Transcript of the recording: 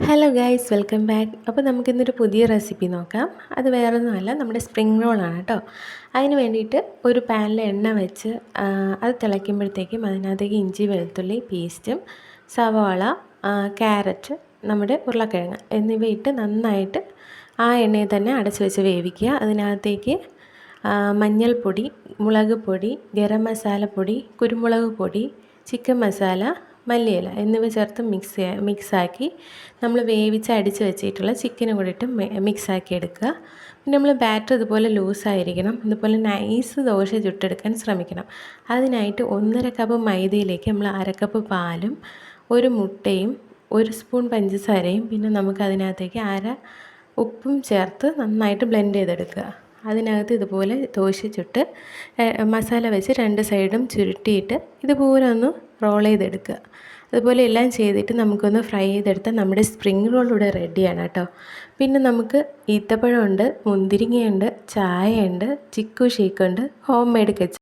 Hello guys, welcome back. അപ്പോൾ നമുക്കിന്നൊരു പുതിയ റെസിപ്പി നോക്കാം. അത് വേറൊന്നുമല്ല, നമ്മുടെ സ്പ്രിംഗ് റോളാണ് കേട്ടോ. അതിന് വേണ്ടിയിട്ട് ഒരു പാനിൽ എണ്ണ വെച്ച് അത് തിളയ്ക്കുമ്പോഴത്തേക്കും അതിനകത്തേക്ക് ഇഞ്ചി വെളുത്തുള്ളി പേസ്റ്റും സവാള, ക്യാരറ്റ്, നമ്മുടെ ഉരുളക്കിഴങ്ങ് എന്നിവയിട്ട് നന്നായിട്ട് ആ എണ്ണയിൽ തന്നെ അടച്ച് വെച്ച് വേവിക്കുക. അതിനകത്തേക്ക് മഞ്ഞൾപ്പൊടി, മുളക് പൊടി, ഗരം മസാലപ്പൊടി, കുരുമുളക് പൊടി, ചിക്കൻ മസാല, മല്ലിയില എന്നിവ ചേർത്ത് മിക്സാക്കി നമ്മൾ വേവിച്ച് അടിച്ച് വെച്ചിട്ടുള്ള ചിക്കനും കൂടി ഇട്ട് മിക്സാക്കി എടുക്കുക. പിന്നെ നമ്മൾ ബാറ്റർ ഇതുപോലെ ലൂസായിരിക്കണം. ഇതുപോലെ നൈസ് ദോശ ചുട്ടെടുക്കാൻ ശ്രമിക്കണം. അതിനായിട്ട് 1.5 കപ്പ് മൈദയിലേക്ക് നമ്മൾ 1/2 കപ്പ് പാലും 1 മുട്ടയും 1 സ്പൂൺ പഞ്ചസാരയും പിന്നെ നമുക്ക് അതിനകത്തേക്ക് ഉപ്പും ചേർത്ത് നന്നായിട്ട് ബ്ലെൻഡ് ചെയ്തെടുക്കുക. അതിനകത്ത് ഇതുപോലെ ദോശ ചുട്ട് മസാല വെച്ച് 2 സൈഡും ചുരുട്ടിയിട്ട് ഇതുപോലെ ഒന്ന് റോൾ ചെയ്തെടുക്കുക. അതുപോലെ എല്ലാം ചെയ്തിട്ട് നമുക്കൊന്ന് ഫ്രൈ ചെയ്തെടുത്താൽ നമ്മുടെ സ്പ്രിംഗ് റോൾ ഇവിടെ റെഡിയാണ് കേട്ടോ. പിന്നെ നമുക്ക് ഈത്തപ്പഴമുണ്ട്, മുന്തിരിങ്ങയുണ്ട്, ചായയുണ്ട്, ചിക്കു ഷേക്കുണ്ട്, ഹോം മെയ്ഡ് കെച്ചപ്പ്.